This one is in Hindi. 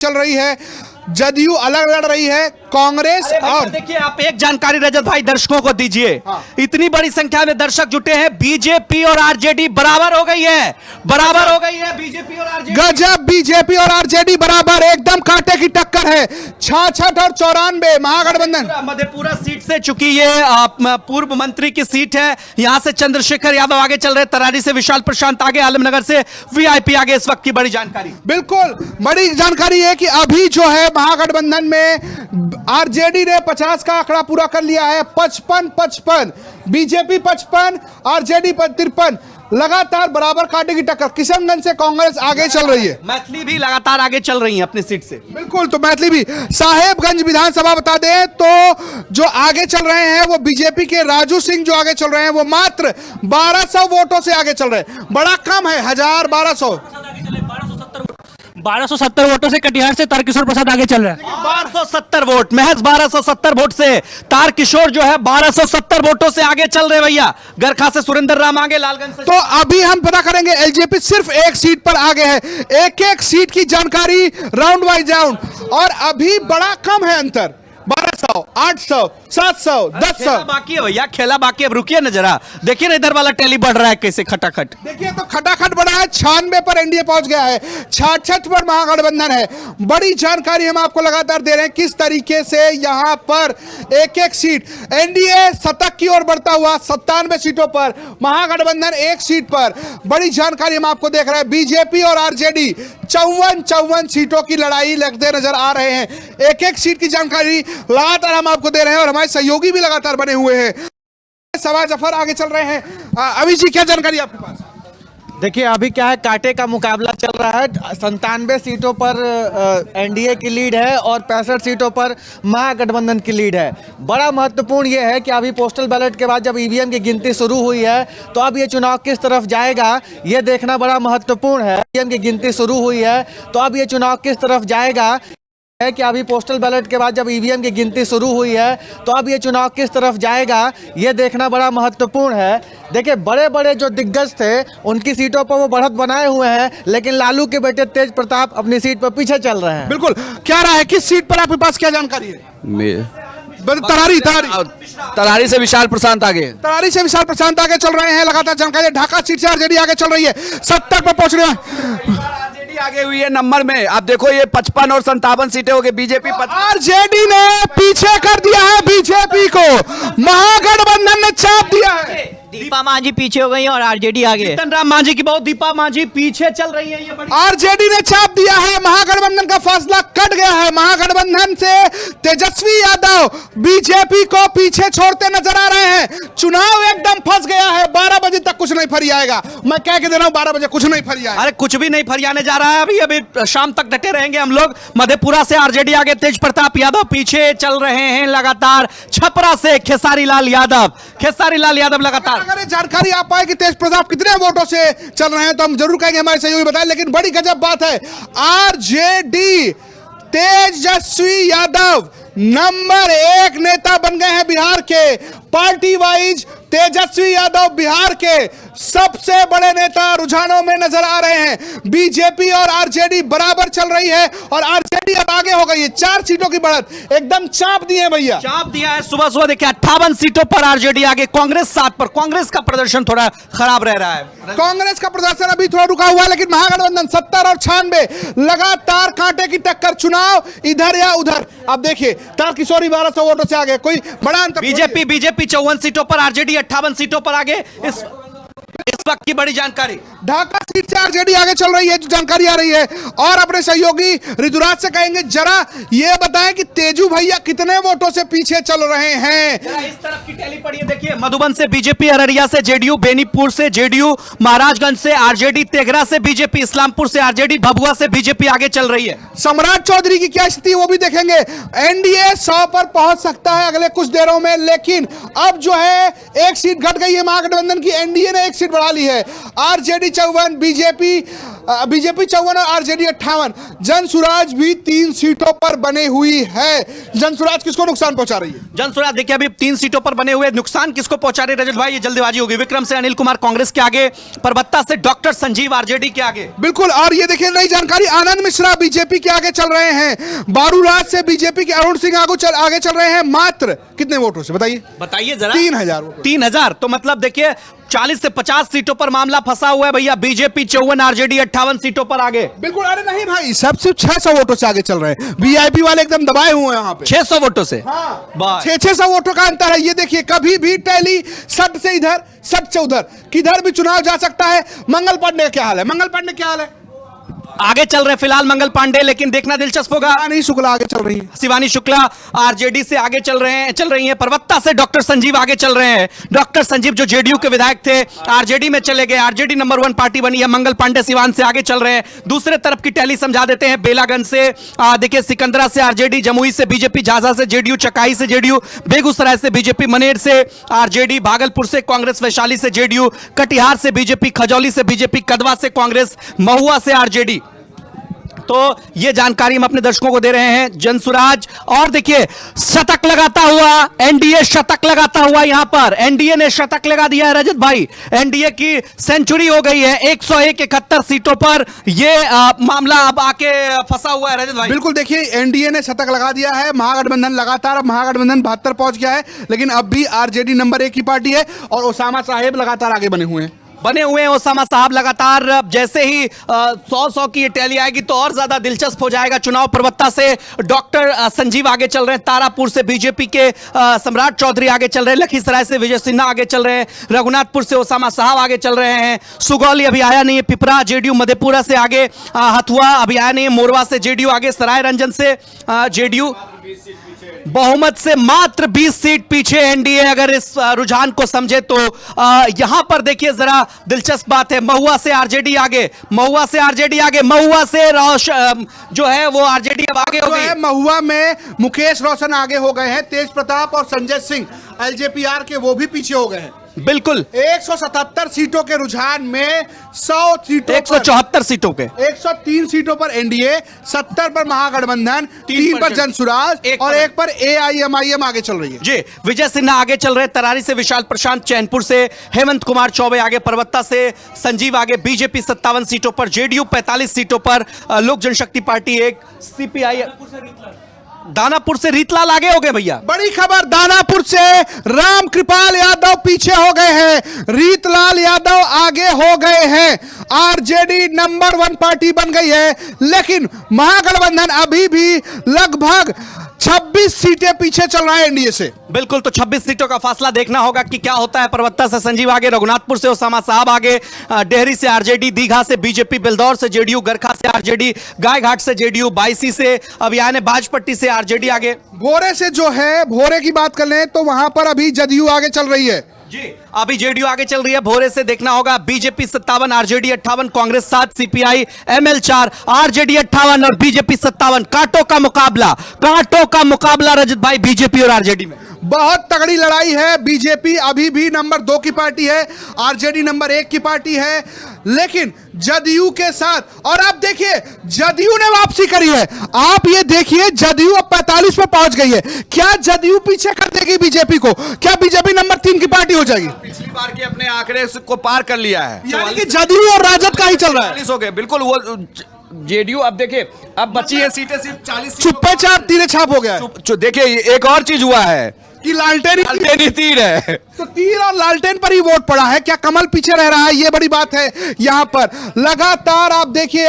चल रही है, जदयू अलग लड़ रही है, कांग्रेस और देखिए आप एक जानकारी रजत भाई दर्शकों को दीजिए। हाँ। इतनी बड़ी संख्या में दर्शक जुटे हैं, बीजेपी और आरजेडी बराबर हो गई है, बराबर हो गई है बीजेपी और आरजेडी। गजब, बीजेपी और आरजेडी बराबर, एकदम कांटे की टक्कर है। 66 और 94 महागठबंधन। मधेपुरा सीट से चुकी ये पूर्व मंत्री की सीट है, यहां से चंद्रशेखर यादव आगे चल रहे, तरारी से विशाल प्रशांत आगे, आलमनगर से वीआईपी आगे। इस वक्त की बड़ी जानकारी, बिल्कुल बड़ी जानकारी है कि अभी जो है महागठबंधन में आरजेडी ने 50 का आंकड़ा पूरा कर लिया है। 55-55, बीजेपी 55, आरजेडी 53, लगातार बराबर कांटे की टक्कर। किशनगंज से कांग्रेस आगे चल रही है, मैथिली भी लगातार आगे चल रही है अपनी सीट से। बिल्कुल, तो मैथिली भी। साहेबगंज विधानसभा बता दें तो जो आगे चल रहे हैं वो बीजेपी के राजू सिंह जो आगे चल रहे हैं वो मात्र 1200 वोटों से आगे चल रहे हैं। बड़ा कम है, 1200 1270 वोटों से कटिहार से तारकिशोर प्रसाद आगे चल रहा है। 1270 वोट, महज 1270 वोट से तारकिशोर जो है 1270 वोटों से आगे चल रहे भैया। गरखा से सुरेंद्र राम आगे, लालगंज से। तो अभी हम पता करेंगे, एलजेपी सिर्फ एक सीट पर आगे है। एक एक सीट की जानकारी राउंड बाय राउंड, और अभी बड़ा कम है अंतर। 1200, 800, 700, 1000 खेला बाकी है भैया, खेला बाकी है। अब रुकिए ना जरा, देखिए ना इधर वाला टैली बढ़ रहा है कैसे खटाखट। देखिए तो खटाखट बड़ा है। 96 पर एनडीए पहुंच गया है, 66 पर महागठबंधन है। बड़ी जानकारी हम आपको लगातार दे रहे हैं किस तरीके से यहां पर एक एक सीट एनडीए शतक की ओर बढ़ता हुआ। 97 सीटों पर, महागठबंधन एक सीट पर। बड़ी जानकारी हम आपको देख रहे हैं। बीजेपी और आरजेडी 54 सीटों की लड़ाई लगते नजर आ रहे हैं। एक एक सीट की जानकारी लगातार हम आपको दे रहे हैं और हमारे सहयोगी भी लगातार बने हुए हैं। सवा जफर आगे चल रहे हैं। अभी जी क्या जानकारी आपके पास? देखिए अभी क्या है, कांटे का मुकाबला चल रहा है। 97 सीटों पर एनडीए की लीड है और 65 सीटों पर महागठबंधन की लीड है। बड़ा महत्वपूर्ण ये है कि अभी पोस्टल बैलेट के बाद जब ईवीएम की गिनती शुरू हुई है तो अब ये चुनाव किस तरफ जाएगा ये देखना बड़ा महत्वपूर्ण है। ईवीएम की गिनती शुरू हुई है तो अब ये चुनाव किस तरफ जाएगा है कि अभी पोस्टल बैलेट के बाद जब ईवीएम की गिनती शुरू हुई है तो अब ये चुनाव किस तरफ जाएगा ये देखना बड़ा महत्वपूर्ण है। देखिए बड़े बड़े जो दिग्गज थे उनकी सीटों पर वो बढ़त बनाए हुए हैं, लेकिन लालू के बेटे तेज प्रताप अपनी सीट पर पीछे चल रहे हैं। बिल्कुल, क्या रहा है, किस सीट पर आपके पास क्या जानकारी है? तरारी से विशाल प्रशांत आगे, तरारी से विशाल प्रशांत आगे चल रहे हैं। लगातार जानकारी, ढाका सीट से आरजेडी आगे चल रही है, 70 पर पहुंच रहे हैं। आरजेडी आगे हुई है नंबर में। आप देखो ये 55 और 57 सीटें हो गई। बीजेपी आरजेडी ने पीछे कर दिया है बीजेपी को, महागठबंधन ने चाप दिया है। दीपा मांझी पीछे हो गई और आरजेडी आगे। जीतन राम मांझी की बहुत, दीपा मांझी पीछे चल रही है। ये बड़ी आरजेडी ने चाप दिया है, महागठबंधन का फासला कट गया है। महागठबंधन से तेजस्वी यादव बीजेपी को पीछे छोड़ते नजर आ रहे हैं। चुनाव एकदम फंस गया है। 12 बजे तक कुछ नहीं फरी आएगा, मैं कह के दे रहा हूं, 12 बजे कुछ नहीं फरी आएगा। अरे कुछ भी नहीं फरियाने जा रहा है। अभी शाम तक डटे रहेंगे हम लोग। मधेपुरा से आरजेडी आगे, तेज प्रताप यादव पीछे चल रहे हैं लगातार। छपरा से खेसारी लाल यादव लगातार। अगर जानकारी आप पाए कि तेज प्रताप कितने वोटों से चल रहे हैं तो हम जरूर कहेंगे, हमारे सहयोगी बताएं। लेकिन बड़ी गजब बात है, आरजेडी तेजस्वी यादव नंबर 1 नेता बन गए हैं बिहार के। पार्टी वाइज तेजस्वी यादव बिहार के सबसे बड़े नेता रुझानों में नजर आ रहे हैं। बीजेपी और आरजेडी बराबर चल रही है और आरजेडी अब आगे हो गई है। 4 सीटों की बढ़त एकदम चाप दी है भैया, चाप दिया है। सुबह सुबह देखिए 58 सीटों पर आरजेडी आगे, कांग्रेस 7 पर। कांग्रेस का प्रदर्शन थोड़ा खराब रह रहा है। कांग्रेस का प्रदर्शन अभी थोड़ा रुका हुआ है, लेकिन महागठबंधन 70 और 96 लगातार कांटे की टक्कर। चुनाव इधर या उधर। अब देखिए तारकिशोर 1200 वोटों से आगे, कोई बड़ा अंतर। बीजेपी 54 सीटों पर, आरजेडी 58 सीटों पर आगे। इस वक्त की बड़ी जानकारी, ढाका सीट से आरजेडी आगे चल रही है, जो जानकारी आ रही है। और अपने सहयोगी ऋतुराज से कहेंगे, जरा ये बताएं कि तेजू भैया कितने वोटों से पीछे चल रहे हैं। इस तरफ की टैली पड़ी है, देखिए मधुबन से बीजेपी, अररिया से जेडीयू, बेनीपुर से जेडीयू, महाराजगंज से आरजेडी, तेघरा से बीजेपी, इस्लामपुर से आरजेडी, भभुआ से बीजेपी आगे चल रही है। सम्राट चौधरी की क्या स्थिति वो भी देखेंगे। एनडीए 100 पर पहुंच सकता है अगले कुछ देरों में, लेकिन अब जो है एक सीट घट गई है महागठबंधन की। एनडीए ने एक सीट बढ़ा ली है। आरजेडी 54, बीजेपी बीजेपी 54 और आरजेडी 58। जनसुराज भी 3 सीटों पर बने हुई है। जनसुराज किसको नुकसान पहुंचा रही है? जनसुराज देखिए अभी 3 सीटों पर बने हुए, नुकसान किसको पहुंचा रहे रजत भाई? ये जल्दीबाजी होगी। विक्रम से अनिल कुमार कांग्रेस के आगे, परबत्ता से डॉक्टर संजीव आरजेडी के आगे। बिल्कुल। और ये देखिए नई जानकारी, आनंद मिश्रा बीजेपी के आगे चल रहे हैं। बारूराज से बीजेपी के अरुण सिंह आगे चल रहे हैं। मात्र कितने वोटों से बताइए जरा। 3000 वोट। 3000। तो मतलब देखिए 40 से 50 सीटों पर मामला फंसा हुआ है भैया। बीजेपी 54, आरजेडी 58 सीटों पर आगे। बिल्कुल। अरे नहीं भाई, सब सिर्फ 600 वोटों से आगे चल रहे हैं। वीआईपी वाले एकदम दबाए हुए हैं यहाँ पे। 600 वोटों से। हाँ, बस। 600 वोटों का अंतर है। ये देखिए, कभी भी टैली सट से इधर सट से उधर, किधर भी चुनाव जा सकता है। मंगल पांडे का क्या हाल है? मंगल पांडे क्या हाल है? आगे चल रहे फिलहाल मंगल पांडे, लेकिन देखना दिलचस्प होगा। शिवानी शुक्ला आगे चल रही है। शिवानी शुक्ला आरजेडी से आगे चल रही हैं। परबत्ता से डॉक्टर संजीव आगे चल रहे हैं। डॉक्टर संजीव जो जेडीयू के विधायक थे, आरजेडी में चले गए। आरजेडी नंबर 1 पार्टी बनी है। मंगल पांडे सिवान से आगे चल रहे हैं। दूसरे तरफ की टैली समझा देते हैं। बेलागंज से देखिए, सिकंदरा से आरजेडी, जमुई से बीजेपी, झाझा से जेडीयू, चकाई से जेडीयू, बेगूसराय से बीजेपी, मनेर से आरजेडी, भागलपुर से कांग्रेस, वैशाली से जेडीयू, कटिहार से बीजेपी, खजौली से बीजेपी, कदवा से कांग्रेस, महुआ से आरजेडी। तो ये जानकारी हम अपने दर्शकों को दे रहे हैं। जनसुराज और देखिए शतक लगाता हुआ एनडीए, शतक लगाता हुआ यहां पर एनडीए ने शतक लगा दिया है रजत भाई। एनडीए की सेंचुरी हो गई है। 101 71 सीटों पर ये मामला अब आके फंसा हुआ है रजत भाई। बिल्कुल। देखिए, एनडीए ने शतक लगा दिया है। महागठबंधन लगातार, अब महागठबंधन 72 पहुंच गया है, लेकिन अब भी आरजेडी नंबर 1 की पार्टी है और ओसामा साहेब लगातार आगे बने हुए हैं। ओसामा साहब लगातार। जैसे ही 100 की टैली आएगी तो और ज्यादा दिलचस्प हो जाएगा चुनाव। परबत्ता से डॉक्टर संजीव आगे चल रहे हैं। तारापुर से बीजेपी के सम्राट चौधरी आगे चल रहे हैं। लखीसराय से विजय सिन्हा आगे चल रहे हैं। रघुनाथपुर से ओसामा साहब आगे चल रहे हैं। सुगौली अभी आया नहीं है। पिपरा जेडीयू, मधेपुरा से आगे हथुआ अभी आया नहीं है। मोरवा से जेडीयू आगे, सराय रंजन से जेडीयू। बहुमत से मात्र 20 सीट पीछे एनडीए। अगर इस रुझान को समझे तो यहां पर देखिए जरा दिलचस्प बात है। महुआ से आरजेडी आगे, महुआ से आरजेडी आगे, महुआ से जो है वो आरजेडी अब आगे हो गई। महुआ में मुकेश रोशन आगे हो गए हैं। तेज प्रताप और संजय सिंह एलजेपीआर के, वो भी पीछे हो गए हैं। बिल्कुल। 177 सीटों के रुझान में 100 सीटों 174 सीटों के 103 सीटों पर एनडीए, 70 पर महागठबंधन, 3 पर जनसुराज और 1 पर एआईएमआईएम आगे चल रही है। जी, विजय सिन्हा आगे चल रहे हैं। तरारी से विशाल प्रशांत, चैनपुर से हेमंत कुमार चौबे आगे, परबत्ता से संजीव आगे। बीजेपी 57 सीटों पर, जेडीयू 45 सीटों पर, लोक जनशक्ति पार्टी 1, सीपीआई। दानापुर से रीतलाल आगे हो गए भैया। बड़ी खबर, दानापुर से राम कृपाल यादव पीछे हो गए हैं। रीतलाल यादव आगे हो गए हैं। आरजेडी नंबर 1 पार्टी बन गई है, लेकिन महागठबंधन अभी भी लगभग 26 सीटें पीछे चल रहा है एनडीए से। बिल्कुल। तो 26 सीटों का फासला देखना होगा कि क्या होता है। परबत्ता से संजीव आगे, रघुनाथपुर से ओसामा साहब आगे, डेहरी से आरजेडी, दीघा से बीजेपी, बिलदौर से जेडीयू, गरखा से आरजेडी, गायघाट से जेडीयू, बायसी से अब यानी बाजपट्टी से आरजेडी आगे। भोरे से जो है, भोरे की बात कर लें तो वहां पर अभी जदयू आगे चल रही है। जी, अभी जेडीयू आगे चल रही है। भोरे से देखना होगा। BJP 57, RJD 58, Congress 7, CPI ML 4, RJD 58 और बीजेपी 57। कांटों का मुकाबला रजत भाई बीजेपी और आरजेडी में। बहुत तगड़ी लड़ाई है। बीजेपी अभी भी नंबर 2 की पार्टी है, आरजेडी नंबर 1 की पार्टी है, लेकिन जदयू के साथ। और आप देखिए, जदयू ने वापसी करी है। आप ये देखिए, जदयू अब 45 पे पहुंच गई है। क्या जदयू पीछे कर देगी बीजेपी को? क्या बीजेपी नंबर 3 की पार्टी हो जाएगी? पिछली बार के अपने आंकड़े को पार कर लिया है। यानी कि जदयू और राजद का ही चल रहा है। 40 हो गए। बिल्कुल। वो जेडीयू अब देखिए, अब बची है सीटें सिर्फ 40। चुप्पे चाप तीरे छाप हो गया है। देखिए एक और चीज हुआ है कि लालटेन ही तीर है। तो तीर और लालटेन पर ही वोट पड़ा है। क्या कमल पीछे रह रहा है? ये बड़ी बात है। यहां पर लगातार आप देखिए।